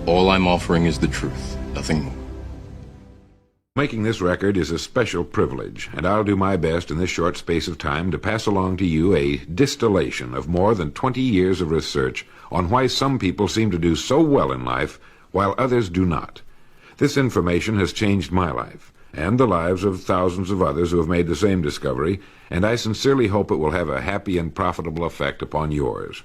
All I'm offering is the truth, nothing more. Making this record is a special privilege, and I'll do my best in this short space of time to pass along to you a distillation of more than 20 years of research on why some people seem to do so well in life while others do not. This information has changed my life, and the lives of thousands of others who have made the same discovery, and I sincerely hope it will have a happy and profitable effect upon yours.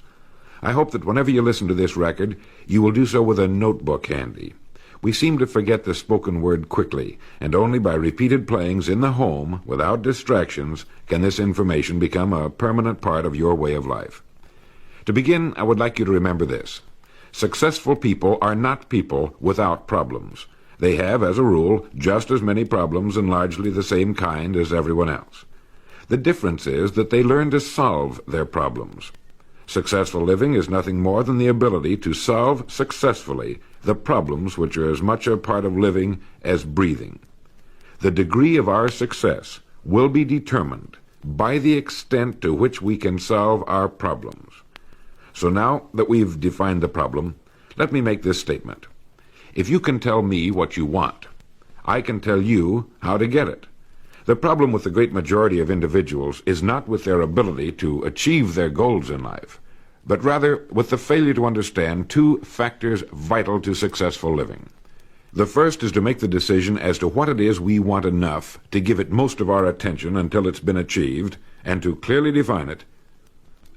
I hope that whenever you listen to this record, you will do so with a notebook handy. We seem to forget the spoken word quickly, and only by repeated playings in the home, without distractions, can this information become a permanent part of your way of life. To begin, I would like you to remember this. Successful people are not people without problems. They have, as a rule, just as many problems and largely the same kind as everyone else. The difference is that they learn to solve their problems. Successful living is nothing more than the ability to solve successfully the problems which are as much a part of living as breathing. The degree of our success will be determined by the extent to which we can solve our problems. So now that we've defined the problem, let me make this statement. If you can tell me what you want, I can tell you how to get it. The problem with the great majority of individuals is not with their ability to achieve their goals in life, but rather with the failure to understand two factors vital to successful living. The first is to make the decision as to what it is we want enough to give it most of our attention until it's been achieved, and to clearly define it.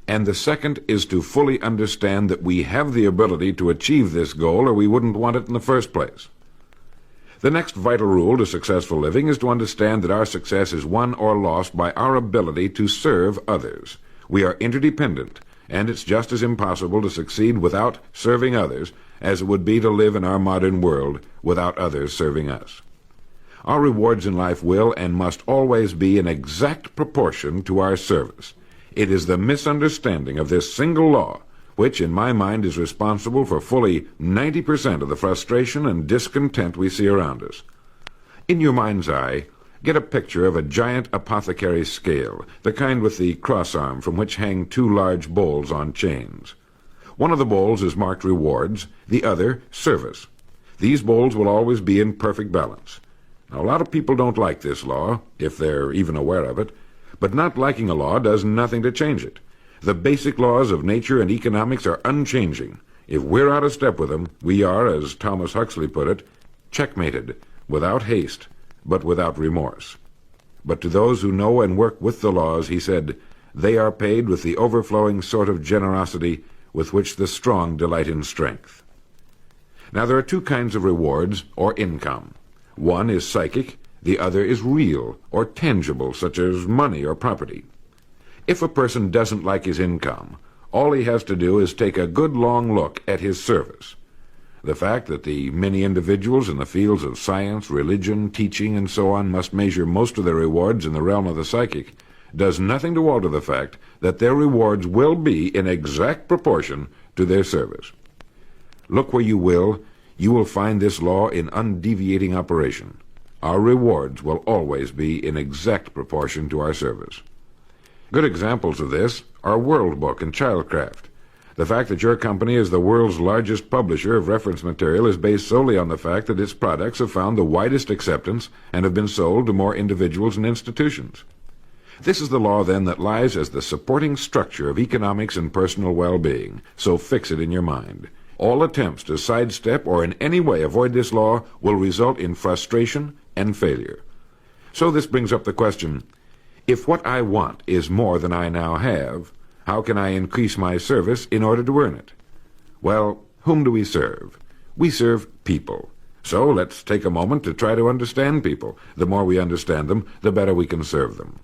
And the second is to fully understand that we have the ability to achieve this goal, or we wouldn't want it in the first place. The next vital rule to successful living is to understand that our success is won or lost by our ability to serve others. We are interdependent, and it's just as impossible to succeed without serving others as it would be to live in our modern world without others serving us. Our rewards in life will and must always be in exact proportion to our service. It is the misunderstanding of this single law which, in my mind, is responsible for fully 90% of the frustration and discontent we see around us. In your mind's eye, get a picture of a giant apothecary scale, the kind with the cross-arm from which hang two large bowls on chains. One of the bowls is marked rewards, the other service. These bowls will always be in perfect balance. Now, a lot of people don't like this law, if they're even aware of it, but not liking a law does nothing to change it. The basic laws of nature and economics are unchanging. If we're out of step with them, we are, as Thomas Huxley put it, checkmated, without haste, but without remorse. But to those who know and work with the laws, he said, they are paid with the overflowing sort of generosity with which the strong delight in strength. Now, there are two kinds of rewards, or income. One is psychic, the other is real, or tangible, such as money or property. If a person doesn't like his income, all he has to do is take a good long look at his service. The fact that the many individuals in the fields of science, religion, teaching, and so on must measure most of their rewards in the realm of the psychic does nothing to alter the fact that their rewards will be in exact proportion to their service. Look where you will find this law in undeviating operation. Our rewards will always be in exact proportion to our service. Good examples of this are World Book and Childcraft. The fact that your company is the world's largest publisher of reference material is based solely on the fact that its products have found the widest acceptance and have been sold to more individuals and institutions. This is the law, then, that lies as the supporting structure of economics and personal well-being, so fix it in your mind. All attempts to sidestep or in any way avoid this law will result in frustration and failure. So this brings up the question, if what I want is more than I now have, how can I increase my service in order to earn it? Well, whom do we serve? We serve people. So let's take a moment to try to understand people. The more we understand them, the better we can serve them.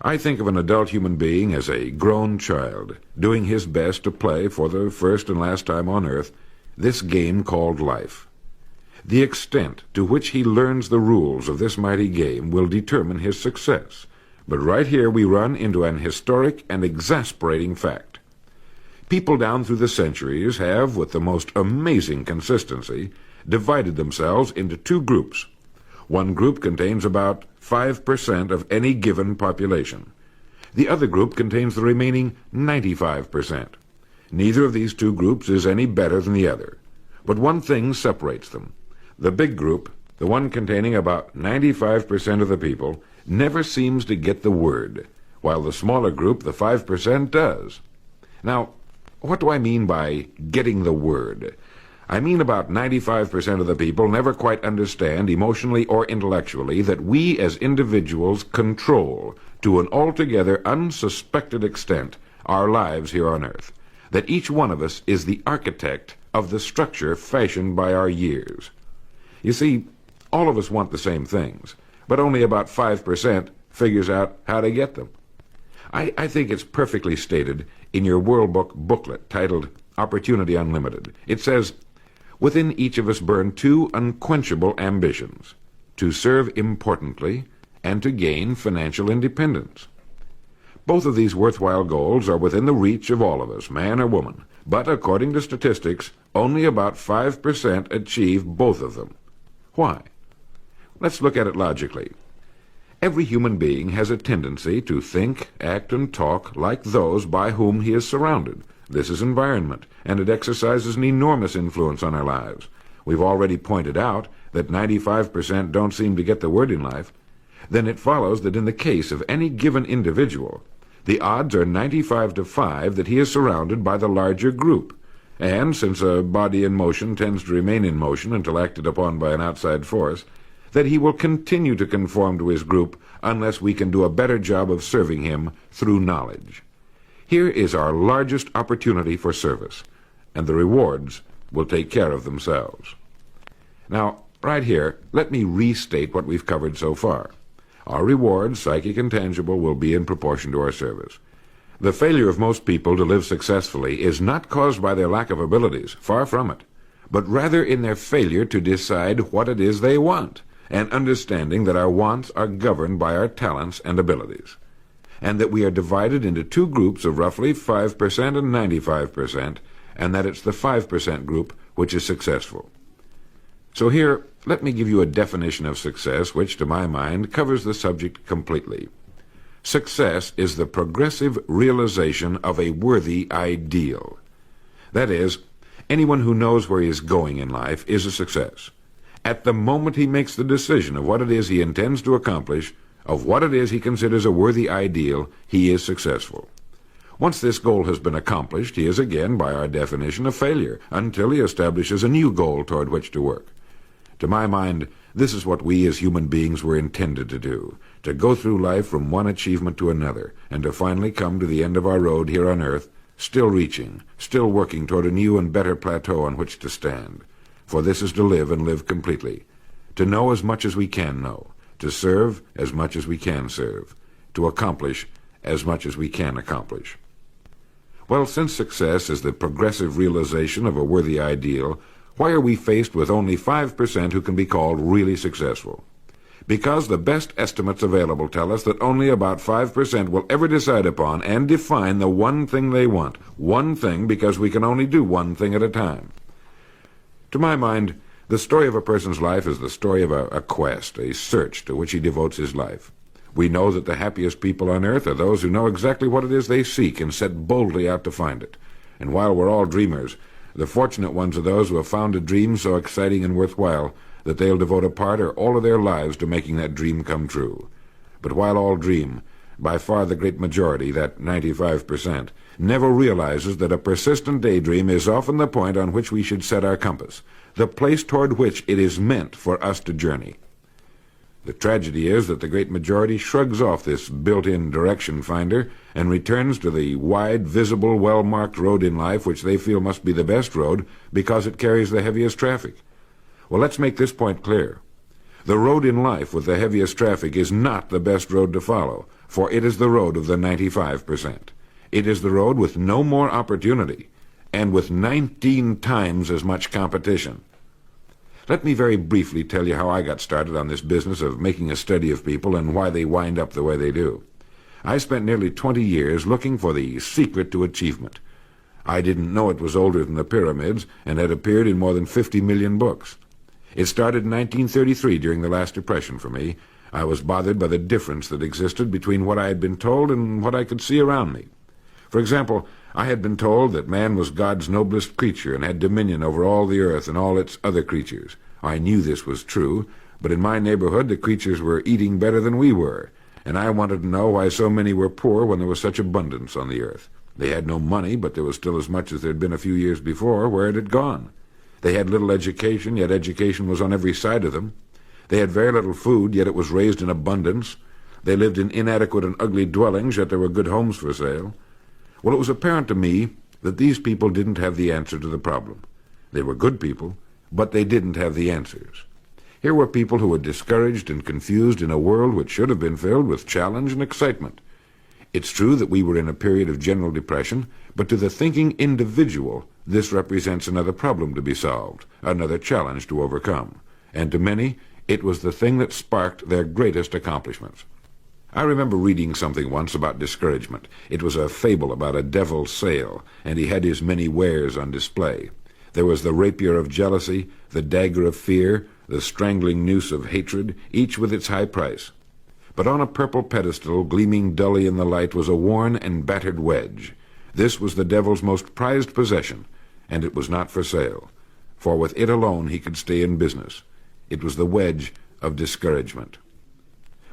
I think of an adult human being as a grown child, doing his best to play for the first and last time on earth this game called life. The extent to which he learns the rules of this mighty game will determine his success. But right here we run into an historic and exasperating fact. People down through the centuries have, with the most amazing consistency, divided themselves into two groups. One group contains about 5% of any given population. The other group contains the remaining 95%. Neither of these two groups is any better than the other. But one thing separates them. The big group, the one containing about 95% of the people, never seems to get the word, while the smaller group, the 5%, does. Now, what do I mean by getting the word? I mean about 95% of the people never quite understand, emotionally or intellectually, that we as individuals control, to an altogether unsuspected extent, our lives here on earth. That each one of us is the architect of the structure fashioned by our years. You see, all of us want the same things, but only about 5% figures out how to get them. I think it's perfectly stated in your World Book booklet titled Opportunity Unlimited. It says, within each of us burn two unquenchable ambitions, to serve importantly and to gain financial independence. Both of these worthwhile goals are within the reach of all of us, man or woman, but according to statistics, only about 5% achieve both of them. Why? Let's look at it logically. Every human being has a tendency to think, act, and talk like those by whom he is surrounded. This is environment, and it exercises an enormous influence on our lives. We've already pointed out that 95% don't seem to get the word in life. Then it follows that in the case of any given individual, the odds are 95 to 5 that he is surrounded by the larger group. And since a body in motion tends to remain in motion until acted upon by an outside force, that he will continue to conform to his group unless we can do a better job of serving him through knowledge. Here is our largest opportunity for service, and the rewards will take care of themselves. Now, right here, let me restate what we've covered so far. Our rewards, psychic and tangible, will be in proportion to our service. The failure of most people to live successfully is not caused by their lack of abilities, far from it, but rather in their failure to decide what it is they want, and understanding that our wants are governed by our talents and abilities, and that we are divided into two groups of roughly 5% and 95%, and that it's the 5% group which is successful. So here, let me give you a definition of success which, to my mind, covers the subject completely. Success is the progressive realization of a worthy ideal. That is, anyone who knows where he is going in life is a success. At the moment he makes the decision of what it is he intends to accomplish, of what it is he considers a worthy ideal, he is successful. Once this goal has been accomplished, he is again, by our definition, a failure, until he establishes a new goal toward which to work. To my mind, this is what we as human beings were intended to do, to go through life from one achievement to another, and to finally come to the end of our road here on earth, still reaching, still working toward a new and better plateau on which to stand. For this is to live and live completely, to know as much as we can know, to serve as much as we can serve, to accomplish as much as we can accomplish. Well, since success is the progressive realization of a worthy ideal, why are we faced with only 5% who can be called really successful? Because the best estimates available tell us that only about 5% will ever decide upon and define the one thing they want. One thing, because we can only do one thing at a time. To my mind, the story of a person's life is the story of a quest, a search to which he devotes his life. We know that the happiest people on earth are those who know exactly what it is they seek and set boldly out to find it. And while we're all dreamers, the fortunate ones are those who have found a dream so exciting and worthwhile that they'll devote a part or all of their lives to making that dream come true. But while all dream, by far the great majority, that 95%, never realizes that a persistent daydream is often the point on which we should set our compass, the place toward which it is meant for us to journey. The tragedy is that the great majority shrugs off this built-in direction finder and returns to the wide, visible, well-marked road in life which they feel must be the best road because it carries the heaviest traffic. Well, let's make this point clear. The road in life with the heaviest traffic is not the best road to follow, for it is the road of the 95%. It is the road with no more opportunity and with 19 times as much competition. Let me very briefly tell you how I got started on this business of making a study of people and why they wind up the way they do. I spent nearly 20 years looking for the secret to achievement. I didn't know it was older than the pyramids and had appeared in more than 50 million books. It started in 1933 during the last Depression for me. I was bothered by the difference that existed between what I had been told and what I could see around me. For example, I had been told that man was God's noblest creature and had dominion over all the earth and all its other creatures. I knew this was true, but in my neighborhood the creatures were eating better than we were, and I wanted to know why so many were poor when there was such abundance on the earth. They had no money, but there was still as much as there had been a few years before. Where it had gone? They had little education, yet education was on every side of them. They had very little food, yet it was raised in abundance. They lived in inadequate and ugly dwellings, yet there were good homes for sale. Well, it was apparent to me that these people didn't have the answer to the problem. They were good people, but they didn't have the answers. Here were people who were discouraged and confused in a world which should have been filled with challenge and excitement. It's true that we were in a period of general depression, but to the thinking individual, this represents another problem to be solved, another challenge to overcome. And to many, it was the thing that sparked their greatest accomplishments. I remember reading something once about discouragement. It was a fable about a devil's sale, and he had his many wares on display. There was the rapier of jealousy, the dagger of fear, the strangling noose of hatred, each with its high price. But on a purple pedestal, gleaming dully in the light, was a worn and battered wedge. This was the devil's most prized possession, and it was not for sale, for with it alone he could stay in business. It was the wedge of discouragement.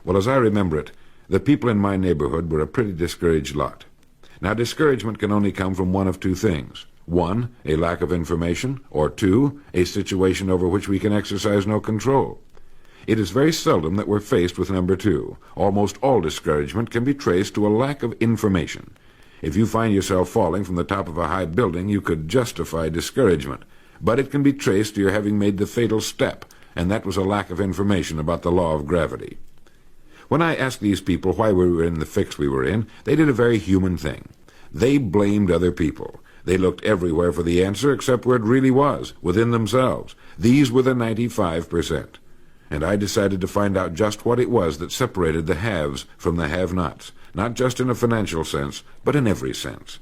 Well, as I remember it, the people in my neighborhood were a pretty discouraged lot. Now, discouragement can only come from one of two things. One, a lack of information, or two, a situation over which we can exercise no control. It is very seldom that we're faced with number two. Almost all discouragement can be traced to a lack of information. If you find yourself falling from the top of a high building, you could justify discouragement, but it can be traced to your having made the fatal step, and that was a lack of information about the law of gravity. When I asked these people why we were in the fix we were in, they did a very human thing. They blamed other people. They looked everywhere for the answer except where it really was, within themselves. These were the 95%. And I decided to find out just what it was that separated the haves from the have-nots, not just in a financial sense, but in every sense.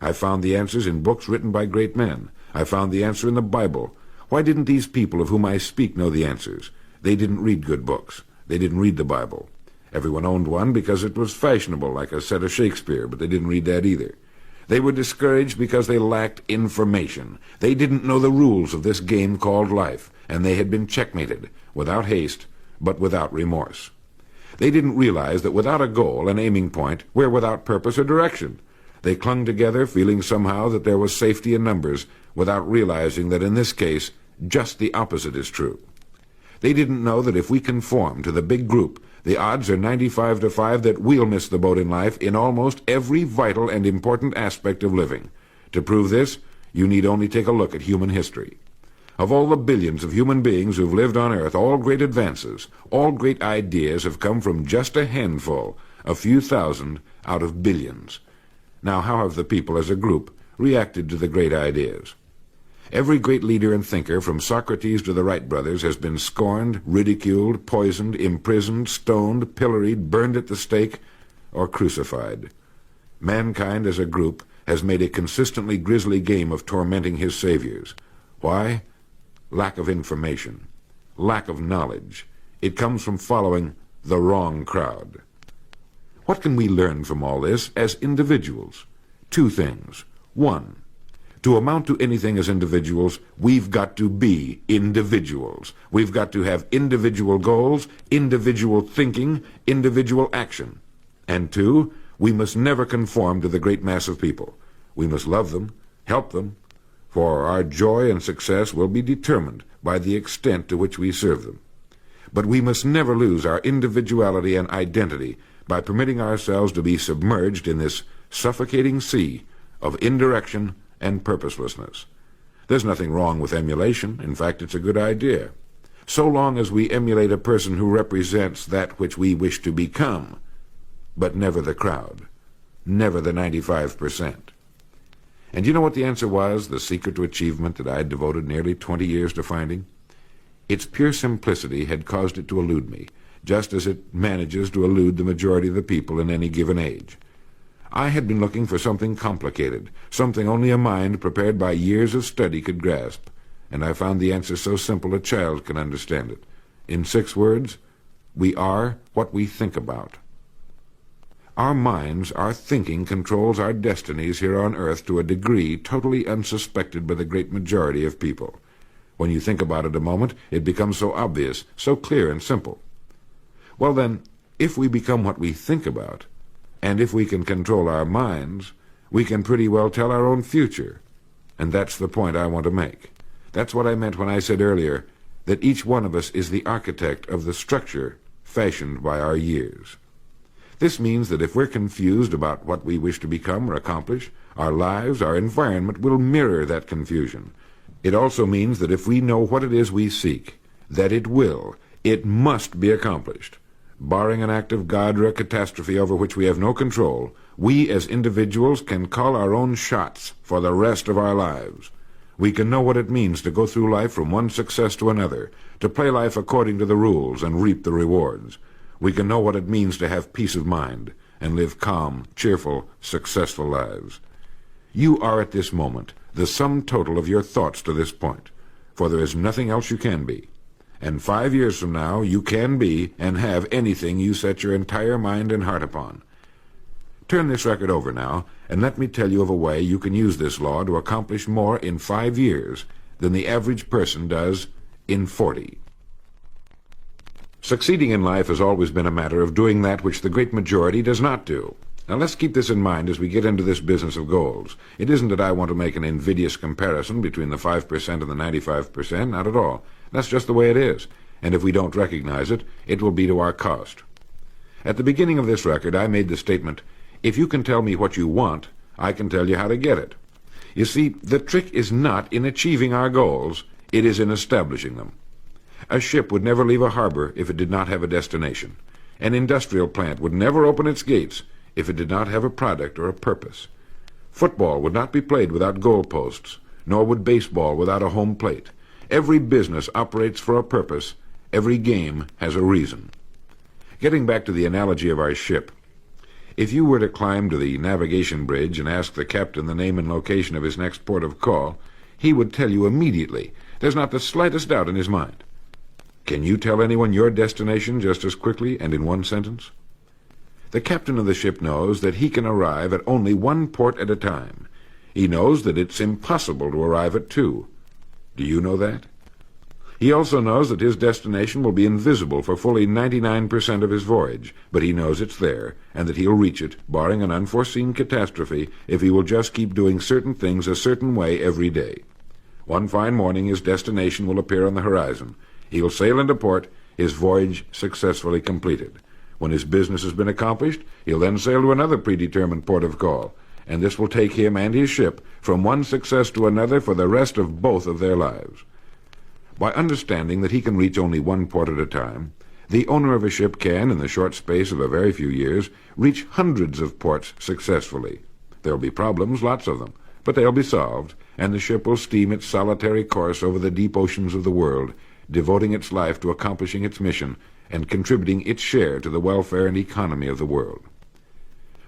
I found the answers in books written by great men. I found the answer in the Bible. Why didn't these people of whom I speak know the answers? They didn't read good books. They didn't read the Bible. Everyone owned one because it was fashionable, like a set of Shakespeare, but they didn't read that either. They were discouraged because they lacked information. They didn't know the rules of this game called life, and they had been checkmated, without haste, but without remorse. They didn't realize that without a goal, an aiming point, we're without purpose or direction. They clung together, feeling somehow that there was safety in numbers, without realizing that in this case, just the opposite is true. They didn't know that if we conform to the big group, the odds are 95-5 that we'll miss the boat in life in almost every vital and important aspect of living. To prove this, you need only take a look at human history. Of all the billions of human beings who've lived on Earth, all great advances, all great ideas have come from just a handful, a few thousand out of billions. Now, how have the people as a group reacted to the great ideas? Every great leader and thinker, from Socrates to the Wright brothers, has been scorned, ridiculed, poisoned, imprisoned, stoned, pilloried, burned at the stake, or crucified. Mankind as a group has made a consistently grisly game of tormenting his saviors. Why? Lack of information. Lack of knowledge. It comes from following the wrong crowd. What can we learn from all this as individuals? Two things. One, to amount to anything as individuals, we've got to be individuals. We've got to have individual goals, individual thinking, individual action. And two, we must never conform to the great mass of people. We must love them, help them, for our joy and success will be determined by the extent to which we serve them. But we must never lose our individuality and identity by permitting ourselves to be submerged in this suffocating sea of indirection and purposelessness. There's nothing wrong with emulation. In fact, it's a good idea. So long as we emulate a person who represents that which we wish to become, but never the crowd, never the 95%. And you know what the answer was, the secret to achievement that I'd devoted nearly 20 years to finding? Its pure simplicity had caused it to elude me, just as it manages to elude the majority of the people in any given age. I had been looking for something complicated, something only a mind prepared by years of study could grasp, and I found the answer so simple a child can understand it. In 6 words, we are what we think about. Our minds, our thinking controls our destinies here on earth to a degree totally unsuspected by the great majority of people. When you think about it a moment, it becomes so obvious, so clear and simple. Well then, if we become what we think about, and if we can control our minds, we can pretty well tell our own future. And that's the point I want to make. That's what I meant when I said earlier that each one of us is the architect of the structure fashioned by our years. This means that if we're confused about what we wish to become or accomplish, our lives, our environment will mirror that confusion. It also means that if we know what it is we seek, that it must be accomplished. Barring an act of God or a catastrophe over which we have no control, we as individuals can call our own shots for the rest of our lives. We can know what it means to go through life from one success to another, to play life according to the rules and reap the rewards. We can know what it means to have peace of mind and live calm, cheerful, successful lives. You are at this moment the sum total of your thoughts to this point, for there is nothing else you can be. And 5 years from now, you can be and have anything you set your entire mind and heart upon. Turn this record over now, and let me tell you of a way you can use this law to accomplish more in 5 years than the average person does in 40. Succeeding in life has always been a matter of doing that which the great majority does not do. Now let's keep this in mind as we get into this business of goals. It isn't that I want to make an invidious comparison between the 5% and the 95%, not at all. That's just the way it is, and if we don't recognize it, it will be to our cost. At the beginning of this record, I made the statement, if you can tell me what you want, I can tell you how to get it. You see, the trick is not in achieving our goals, it is in establishing them. A ship would never leave a harbor if it did not have a destination. An industrial plant would never open its gates if it did not have a product or a purpose. Football would not be played without goalposts, nor would baseball without a home plate. Every business operates for a purpose. Every game has a reason. Getting back to the analogy of our ship, if you were to climb to the navigation bridge and ask the captain the name and location of his next port of call, he would tell you immediately. There's not the slightest doubt in his mind. Can you tell anyone your destination just as quickly and in one sentence? The captain of the ship knows that he can arrive at only one port at a time. He knows that it's impossible to arrive at two. Do you know that? He also knows that his destination will be invisible for fully 99% of his voyage, but he knows it's there, and that he'll reach it, barring an unforeseen catastrophe, if he will just keep doing certain things a certain way every day. One fine morning his destination will appear on the horizon. He'll sail into port, his voyage successfully completed. When his business has been accomplished, he'll then sail to another predetermined port of call, and this will take him and his ship from one success to another for the rest of both of their lives. By understanding that he can reach only one port at a time, the owner of a ship can, in the short space of a very few years, reach hundreds of ports successfully. There'll be problems, lots of them, but they'll be solved, and the ship will steam its solitary course over the deep oceans of the world, devoting its life to accomplishing its mission and contributing its share to the welfare and economy of the world.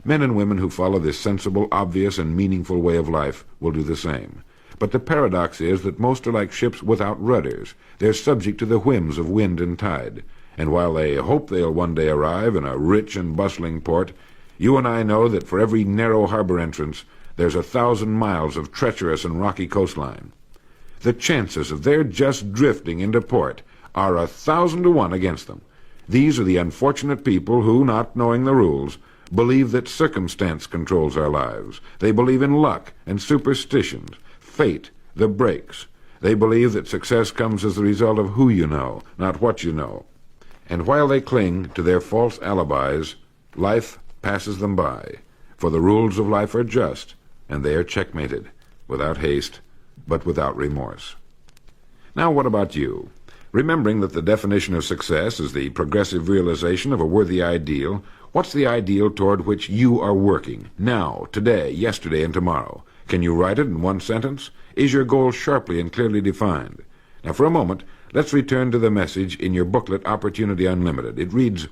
Men and women who follow this sensible, obvious, and meaningful way of life will do the same. But the paradox is that most are like ships without rudders. They're subject to the whims of wind and tide. And while they hope they'll one day arrive in a rich and bustling port, you and I know that for every narrow harbor entrance, there's 1,000 miles of treacherous and rocky coastline. The chances of their just drifting into port are 1,000 to 1 against them. These are the unfortunate people who, not knowing the rules, believe that circumstance controls our lives. They believe in luck and superstitions, fate, the breaks. They believe that success comes as the result of who you know, not what you know. And while they cling to their false alibis, life passes them by, for the rules of life are just, and they are checkmated, without haste, but without remorse. Now what about you? Remembering that the definition of success is the progressive realization of a worthy ideal, what's the ideal toward which you are working, now, today, yesterday, and tomorrow? Can you write it in one sentence? Is your goal sharply and clearly defined? Now, for a moment, let's return to the message in your booklet, Opportunity Unlimited. It reads,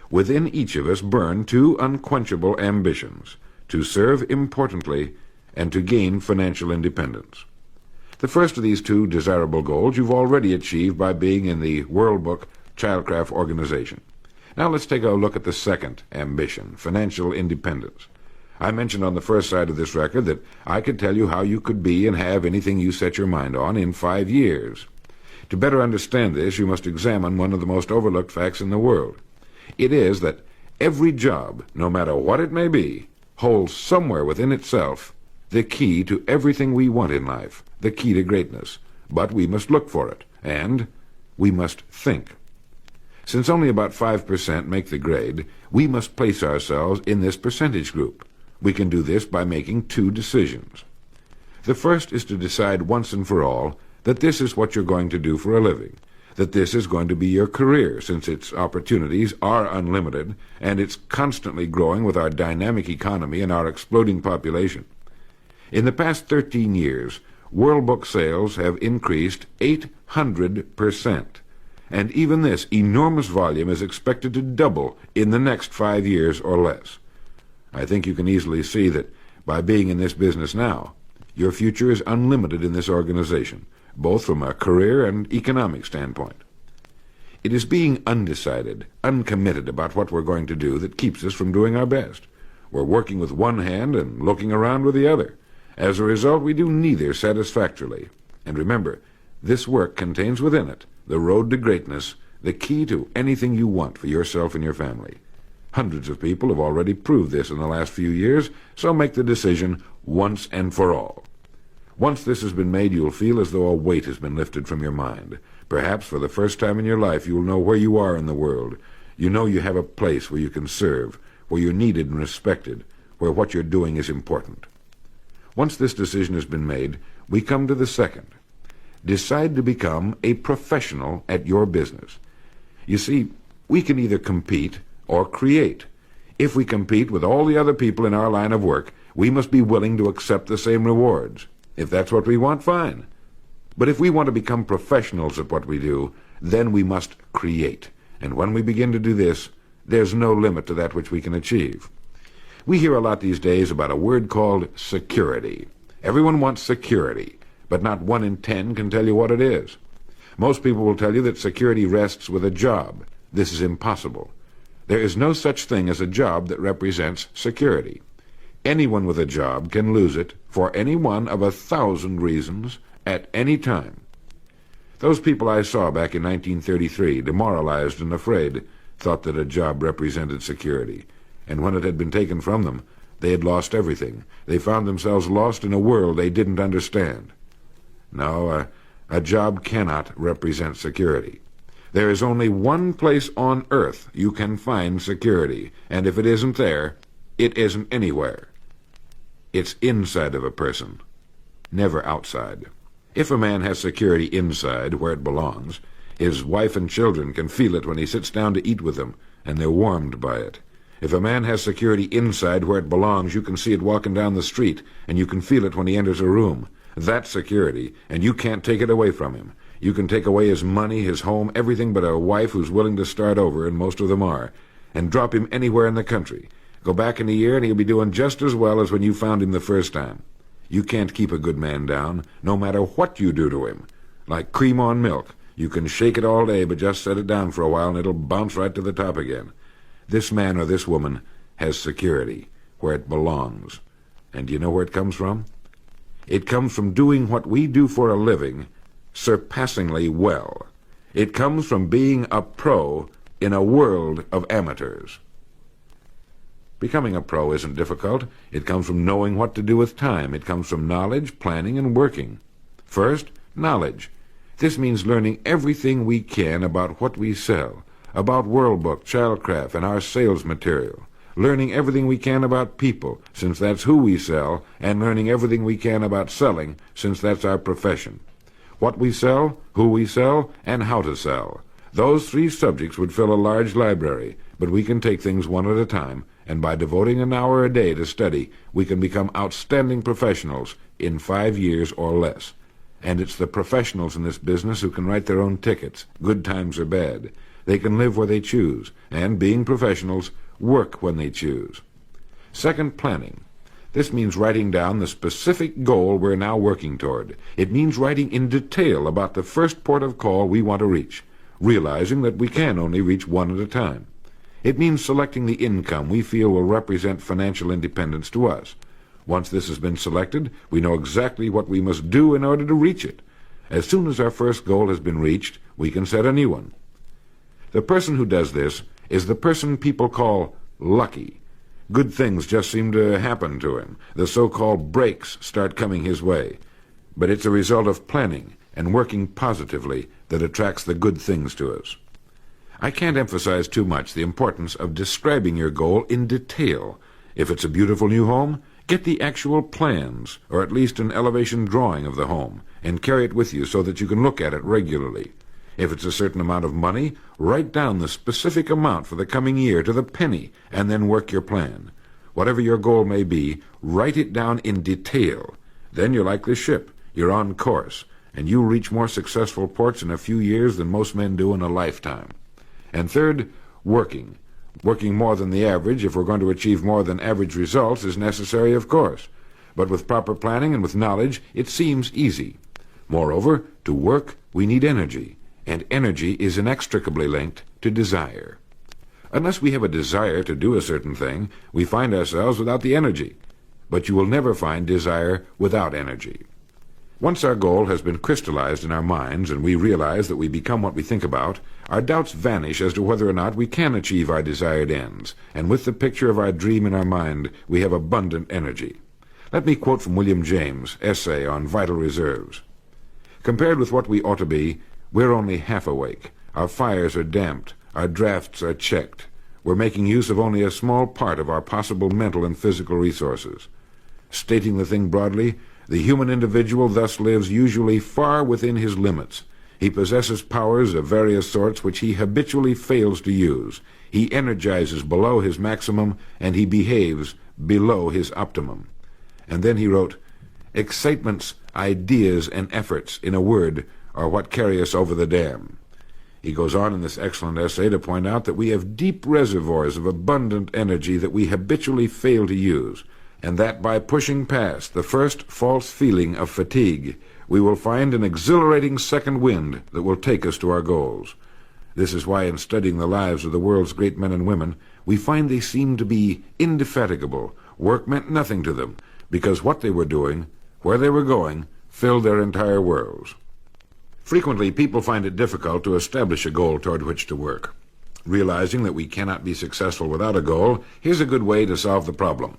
"Within each of us burn two unquenchable ambitions, to serve importantly and to gain financial independence." The first of these two desirable goals you've already achieved by being in the World Book Childcraft Organization. Now let's take a look at the second ambition, financial independence. I mentioned on the first side of this record that I could tell you how you could be and have anything you set your mind on in 5 years. To better understand this, you must examine one of the most overlooked facts in the world. It is that every job, no matter what it may be, holds somewhere within itself the key to everything we want in life, the key to greatness. But we must look for it, and we must think. Since only about 5% make the grade, we must place ourselves in this percentage group. We can do this by making 2 decisions. The first is to decide once and for all that this is what you're going to do for a living, that this is going to be your career, since its opportunities are unlimited, and it's constantly growing with our dynamic economy and our exploding population. In the past 13 years, World Book sales have increased 800%, and even this enormous volume is expected to double in the next 5 years or less. I think you can easily see that by being in this business now, your future is unlimited in this organization, both from a career and economic standpoint. It is being undecided, uncommitted about what we're going to do that keeps us from doing our best. We're working with one hand and looking around with the other. As a result, we do neither satisfactorily. And remember, this work contains within it the road to greatness, the key to anything you want for yourself and your family. Hundreds of people have already proved this in the last few years, so make the decision once and for all. Once this has been made, you'll feel as though a weight has been lifted from your mind. Perhaps for the first time in your life, you'll know where you are in the world. You know you have a place where you can serve, where you're needed and respected, where what you're doing is important. Once this decision has been made, we come to the second. Decide to become a professional at your business. You see, we can either compete or create. If we compete with all the other people in our line of work, we must be willing to accept the same rewards. If that's what we want, fine. But if we want to become professionals at what we do, then we must create. And when we begin to do this, there's no limit to that which we can achieve. We hear a lot these days about a word called security. Everyone wants security, but not 1 in 10 can tell you what it is. Most people will tell you that security rests with a job. This is impossible. There is no such thing as a job that represents security. Anyone with a job can lose it for any one of 1,000 reasons at any time. Those people I saw back in 1933, demoralized and afraid, thought that a job represented security. And when it had been taken from them, they had lost everything. They found themselves lost in a world they didn't understand. No, a job cannot represent security. There is only one place on earth you can find security, and if it isn't there, it isn't anywhere. It's inside of a person, never outside. If a man has security inside, where it belongs, his wife and children can feel it when he sits down to eat with them, and they're warmed by it. If a man has security inside where it belongs, you can see it walking down the street, and you can feel it when he enters a room. That's security, and you can't take it away from him. You can take away his money, his home, everything but a wife who's willing to start over, and most of them are, and drop him anywhere in the country. Go back in a year, and he'll be doing just as well as when you found him the first time. You can't keep a good man down, no matter what you do to him. Like cream on milk. You can shake it all day, but just set it down for a while, and it'll bounce right to the top again. This man or this woman has security, where it belongs. And do you know where it comes from? It comes from doing what we do for a living surpassingly well. It comes from being a pro in a world of amateurs. Becoming a pro isn't difficult. It comes from knowing what to do with time. It comes from knowledge, planning, and working. First, knowledge. This means learning everything we can about what we sell, about World Book, Childcraft, and our sales material. Learning everything we can about people, since that's who we sell, and learning everything we can about selling, since that's our profession. What we sell, who we sell, and how to sell. Those 3 subjects would fill a large library, but we can take things one at a time, and by devoting an hour a day to study, we can become outstanding professionals in 5 years or less. And it's the professionals in this business who can write their own tickets, good times or bad. They can live where they choose, and, being professionals, work when they choose. Second, planning. This means writing down the specific goal we're now working toward. It means writing in detail about the first port of call we want to reach, realizing that we can only reach one at a time. It means selecting the income we feel will represent financial independence to us. Once this has been selected, we know exactly what we must do in order to reach it. As soon as our first goal has been reached, we can set a new one. The person who does this is the person people call lucky. Good things just seem to happen to him. The so-called breaks start coming his way. But it's a result of planning and working positively that attracts the good things to us. I can't emphasize too much the importance of describing your goal in detail. If it's a beautiful new home, get the actual plans, or at least an elevation drawing of the home, and carry it with you so that you can look at it regularly. If it's a certain amount of money, write down the specific amount for the coming year to the penny, and then work your plan. Whatever your goal may be, write it down in detail. Then you're like the ship. You're on course, and you'll reach more successful ports in a few years than most men do in a lifetime. And third, working. Working more than the average, if we're going to achieve more than average results, is necessary, of course. But with proper planning and with knowledge, it seems easy. Moreover, to work, we need energy, and energy is inextricably linked to desire. Unless we have a desire to do a certain thing, we find ourselves without the energy. But you will never find desire without energy. Once our goal has been crystallized in our minds and we realize that we become what we think about, our doubts vanish as to whether or not we can achieve our desired ends, and with the picture of our dream in our mind, we have abundant energy. Let me quote from William James' essay on vital reserves. Compared with what we ought to be, we're only half awake. Our fires are damped. Our drafts are checked. We're making use of only a small part of our possible mental and physical resources. Stating the thing broadly, the human individual thus lives usually far within his limits. He possesses powers of various sorts which he habitually fails to use. He energizes below his maximum, and he behaves below his optimum. And then he wrote, "Excitements, ideas, and efforts, in a word, are what carry us over the dam." He goes on in this excellent essay to point out that we have deep reservoirs of abundant energy that we habitually fail to use, and that by pushing past the first false feeling of fatigue, we will find an exhilarating second wind that will take us to our goals. This is why in studying the lives of the world's great men and women, we find they seem to be indefatigable. Work meant nothing to them, because what they were doing, where they were going, filled their entire worlds. Frequently, people find it difficult to establish a goal toward which to work. Realizing that we cannot be successful without a goal, here's a good way to solve the problem.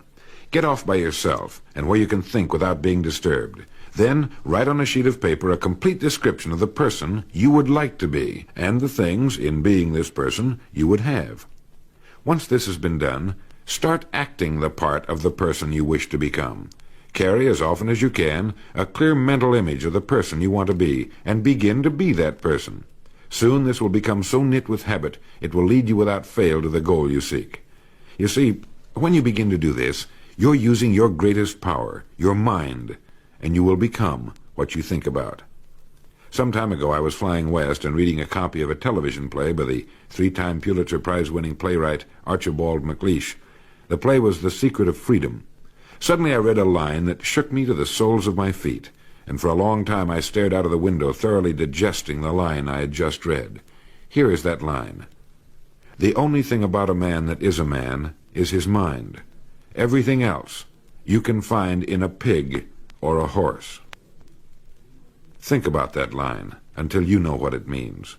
Get off by yourself, and where you can think without being disturbed. Then write on a sheet of paper a complete description of the person you would like to be, and the things, in being this person, you would have. Once this has been done, start acting the part of the person you wish to become. Carry, as often as you can, a clear mental image of the person you want to be, and begin to be that person. Soon this will become so knit with habit, it will lead you without fail to the goal you seek. You see, when you begin to do this, you're using your greatest power, your mind, and you will become what you think about. Some time ago I was flying west and reading a copy of a television play by the 3-time Pulitzer Prize-winning playwright Archibald MacLeish. The play was The Secret of Freedom. Suddenly I read a line that shook me to the soles of my feet, and for a long time I stared out of the window, thoroughly digesting the line I had just read. Here is that line. "The only thing about a man that is a man is his mind. Everything else you can find in a pig or a horse." Think about that line until you know what it means.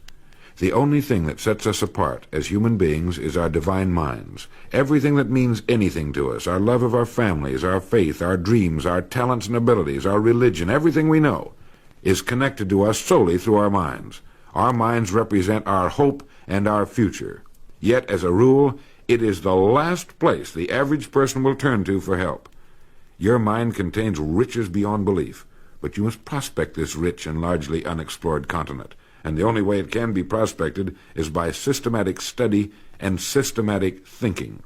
The only thing that sets us apart as human beings is our divine minds. Everything that means anything to us, our love of our families, our faith, our dreams, our talents and abilities, our religion, everything we know, is connected to us solely through our minds. Our minds represent our hope and our future. Yet, as a rule, it is the last place the average person will turn to for help. Your mind contains riches beyond belief, but you must prospect this rich and largely unexplored continent. And the only way it can be prospected is by systematic study and systematic thinking.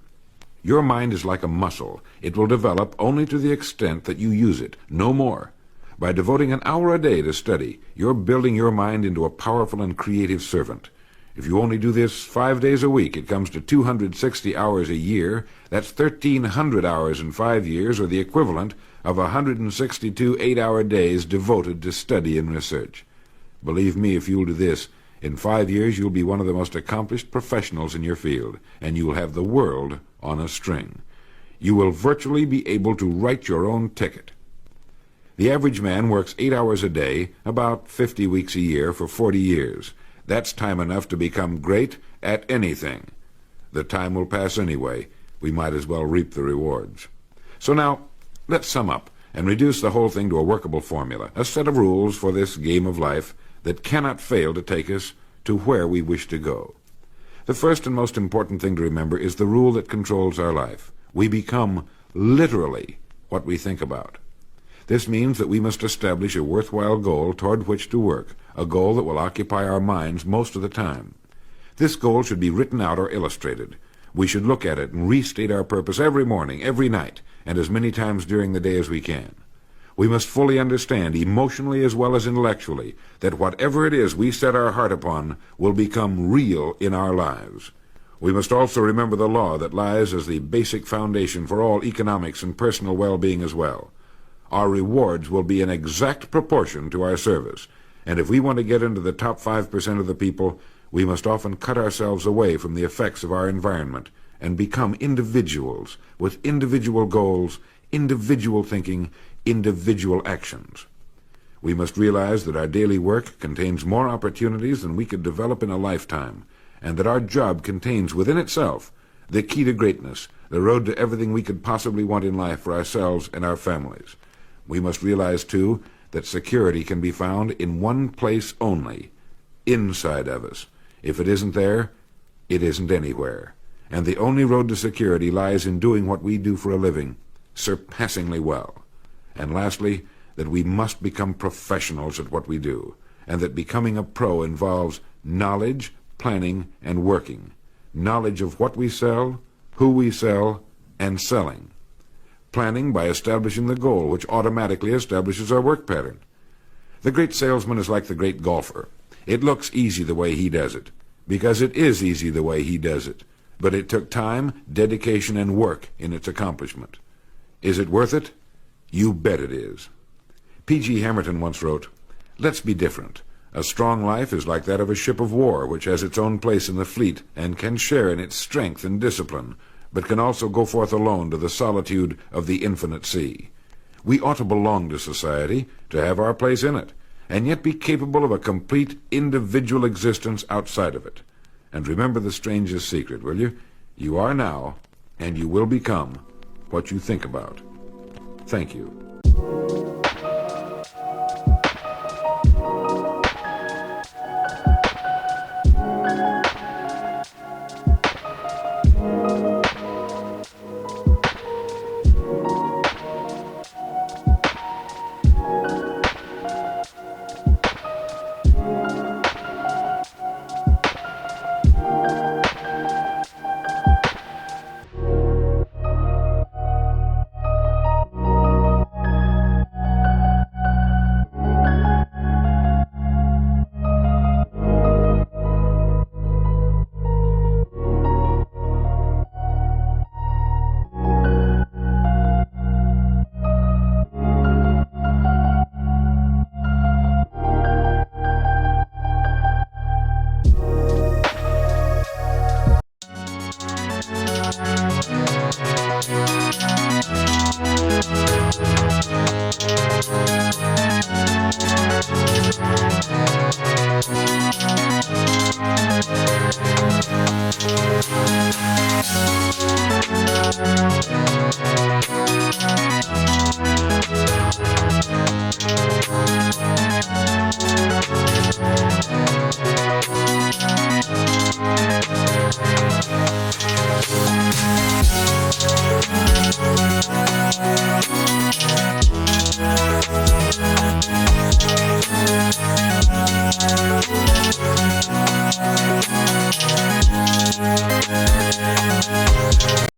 Your mind is like a muscle. It will develop only to the extent that you use it, no more. By devoting an hour a day to study, you're building your mind into a powerful and creative servant. If you only do this 5 days a week, it comes to 260 hours a year. That's 1,300 hours in 5 years, or the equivalent of 162 8-hour days devoted to study and research. Believe me, if you'll do this, In 5 years, you'll be one of the most accomplished professionals in your field, and you'll have the world on a string. You will virtually be able to write your own ticket. The average man works 8 hours a day, about 50 weeks a year, for 40 years. That's time enough to become great at anything. The time will pass anyway. We might as well reap the rewards. So now, let's sum up and reduce the whole thing to a workable formula, a set of rules for this game of life that cannot fail to take us to where we wish to go. The first and most important thing to remember is the rule that controls our life. We become literally what we think about. This means that we must establish a worthwhile goal toward which to work, a goal that will occupy our minds most of the time. This goal should be written out or illustrated. We should look at it and restate our purpose every morning, every night, and as many times during the day as we can. We must fully understand, emotionally as well as intellectually, that whatever it is we set our heart upon will become real in our lives. We must also remember the law that lies as the basic foundation for all economics and personal well-being as well. Our rewards will be in exact proportion to our service, and if we want to get into the top 5% of the people, we must often cut ourselves away from the effects of our environment and become individuals with individual goals, individual thinking, individual actions. We must realize that our daily work contains more opportunities than we could develop in a lifetime, and that our job contains within itself the key to greatness, the road to everything we could possibly want in life for ourselves and our families. We must realize, too, that security can be found in one place only, inside of us. If it isn't there, it isn't anywhere. And the only road to security lies in doing what we do for a living, surpassingly well. And lastly, that we must become professionals at what we do, and that becoming a pro involves knowledge, planning, and working. Knowledge of what we sell, who we sell, and selling. Planning by establishing the goal, which automatically establishes our work pattern. The great salesman is like the great golfer. It looks easy the way he does it, because it is easy the way he does it. But it took time, dedication, and work in its accomplishment. Is it worth it? You bet it is. P.G. Hamilton once wrote, "Let's be different. A strong life is like that of a ship of war, which has its own place in the fleet and can share in its strength and discipline, but can also go forth alone to the solitude of the infinite sea. We ought to belong to society, to have our place in it, and yet be capable of a complete individual existence outside of it. And remember the strangest secret, will you? You are now, and you will become, what you think about." Thank you.